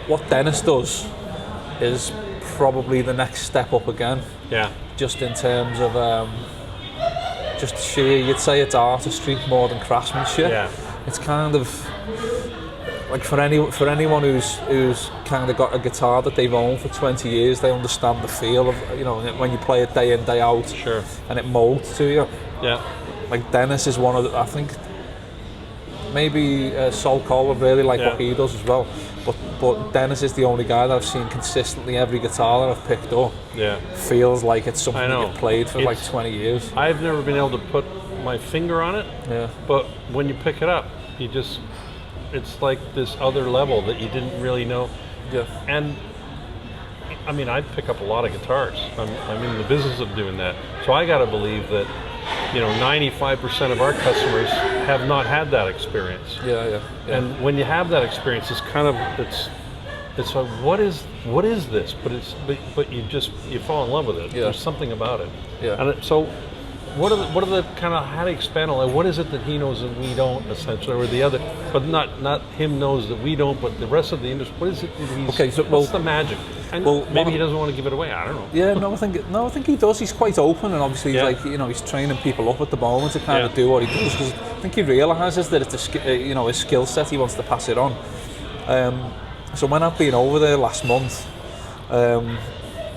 what Dennis does is probably the next step up again. Yeah. Just in terms of just sheer, you'd say it's artistry more than craftsmanship. Yeah. It's kind of like for anyone who's kind of got a guitar that they've owned for 20 years, they understand the feel of, you know, when you play it day in, day out. Sure. And it molds to you. Yeah. Like Dennis is one of the, I think maybe Sol Cole would really like what he does as well. But Dennis is the only guy that I've seen consistently every guitar that I've picked up. Yeah. Feels like it's something that you've played for like 20 years. I've never been able to put my finger on it. Yeah. But when you pick it up, it's like this other level that you didn't really know. Yeah. And I mean, I pick up a lot of guitars. I'm in the business of doing that. So I got to believe that, you know, 95% of our customers have not had that experience. Yeah. And when you have that experience, it's kind of it's like what is this? But you fall in love with it. Yeah. There's something about it. Yeah. And so what are the kind of, how to expand on that? What is it that he knows that we don't, essentially, or the other? But not him knows that we don't, but the rest of the industry. What is it that he's? What's the magic? And maybe he doesn't want to give it away. I don't know. Yeah, I think he does. He's quite open, and obviously he's like, you know, he's training people up at the moment to kind of do what he does, because I think he realises that it's his skill set. He wants to pass it on. So when I've been over there last month,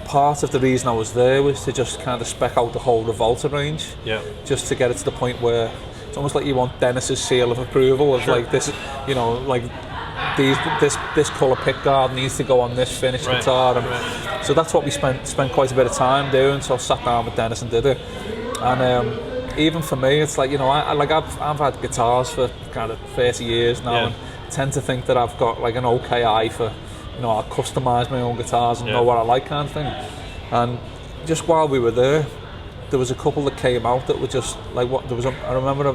part of the reason I was there was to just kind of spec out the whole Rivolta range. Yeah. Just to get it to the point where it's almost like you want Dennis's seal of approval of like this, you know, like this colour pickguard needs to go on this finished guitar, and so that's what we spent quite a bit of time doing. So I sat down with Dennis and did it, and even for me, it's like, you know, I've had guitars for kind of 30 years now, and tend to think that I've got like an okay eye for, you know, I'll customise my own guitars and know what I like, kind of thing. And just while we were there was a couple that came out that were just like I remember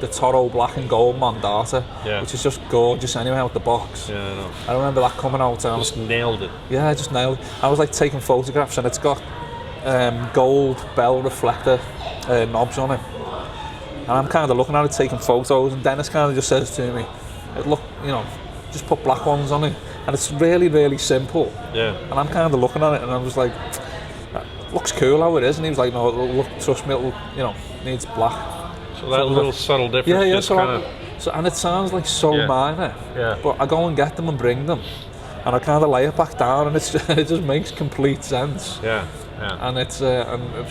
the Toro black and gold Mondata, which is just gorgeous anyway out the box. Yeah, I know. I remember that coming out and just nailed it. Yeah, I just nailed it. I was like taking photographs, and it's got gold bell reflector knobs on it. And I'm kind of looking at it, taking photos, and Dennis kind of just says to me, look, you know, just put black ones on it. And it's really, really simple. Yeah. And I'm kind of looking at it, and I was like, looks cool how it is. And he was like, no, look, trust me, it'll, you know, needs black. So that little subtle difference. Yeah. So and it sounds like so minor. Yeah. But I go and get them and bring them, and I kind of lay it back down, and it just makes complete sense. Yeah. Yeah. And it's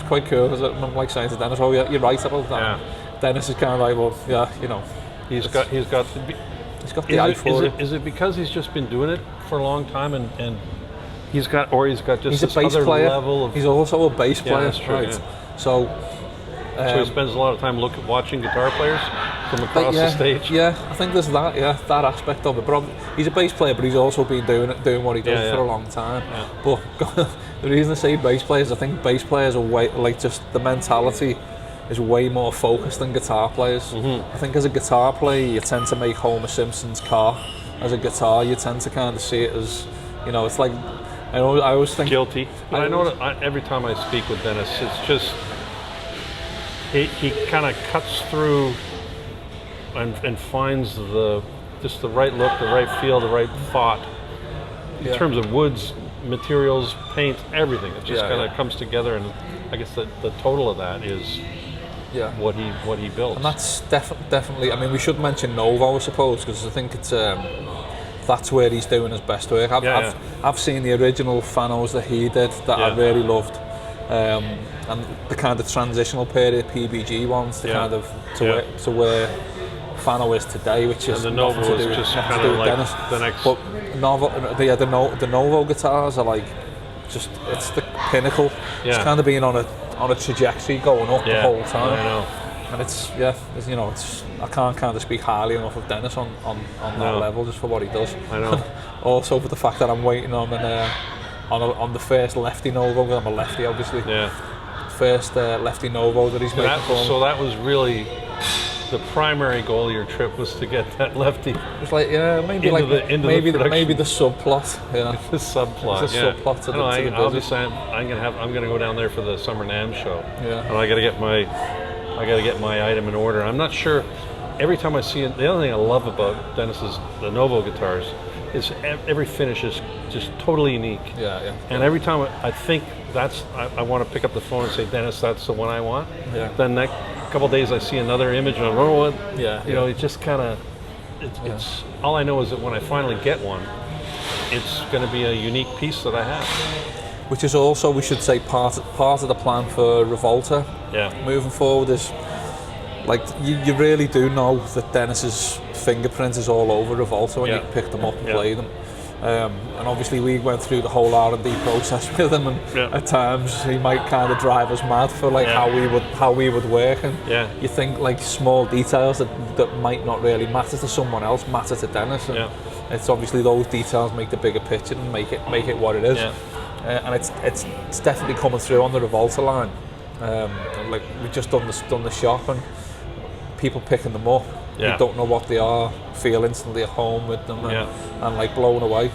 quite cool, because I'm like saying to Dennis, oh yeah, you're right about that. Yeah. Dennis is kind of like, well, yeah, you know, he's got the eye for it. Is it because he's just been doing it for a long time, and he's got just he's this a bass other player. Level of... He's also a bass player, that's true, right? Yeah. So he spends a lot of time watching guitar players from across the stage. Yeah, I think there's that. Yeah, that aspect of it. But he's a bass player, but he's also been doing what he does for a long time. Yeah. But the reason I say bass players, I think bass players are like just the mentality is way more focused than guitar players. Mm-hmm. I think as a guitar player, you tend to make Homer Simpson's car. As a guitar, you tend to kind of see it as, you know, it's like, I always think... Guilty. But I know that every time I speak with Dennis, it's just, he kind of cuts through and finds just the right look, the right feel, the right thought. In terms of woods, materials, paint, everything. It just kind of comes together, and I guess the total of that is... what he built. And that's definitely, I mean, we should mention Novo, I suppose, because I think it's that's where he's doing his best work. I've seen the original Fanos that he did that I really loved, and the kind of transitional period PBG ones to kind of to where Fano is today, which is the Novo is just kind of like Dennis. The next. But the Novo guitars are like just, it's the pinnacle. It's kind of being on a trajectory going up the whole time. I know. And it's you know, I can't kind of speak highly enough of Dennis on that level, just for what he does. I know. Also for the fact that I'm waiting on the first lefty Novo, because I'm a lefty obviously. Yeah. First lefty Novo that he's making for me. So that was really the primary goal of your trip, was to get that lefty. It's like maybe the subplot. Yeah. The subplot. It's a subplot to the obviously I'm gonna go down there for the Summer NAMM show. Yeah. And I gotta get my item in order. I'm not sure. Every time I see it, the other thing I love about Dennis's the Novo guitars every finish is just totally unique. Yeah. And every time I think I want to pick up the phone and say, Dennis, that's the one I want. Yeah. Then that couple of days I see another image and I don't know what. Yeah. You know, it just kind of. It's all I know is that when I finally get one, it's going to be a unique piece that I have. Which is also, we should say, part of the plan for Rivolta. Yeah. Moving forward is, like, you really do know that Dennis's fingerprint is all over Rivolta when you pick them up and play them. And obviously we went through the whole R&D process with him, and at times he might kind of drive us mad for like how we would work. And you think like small details that might not really matter to someone else matter to Dennis. And it's obviously those details make the bigger picture and make it what it is. And it's definitely coming through on the Rivolta line. Like we've just done the shop and people picking them up. You don't know what they are, feel instantly at home with them, and like blown away.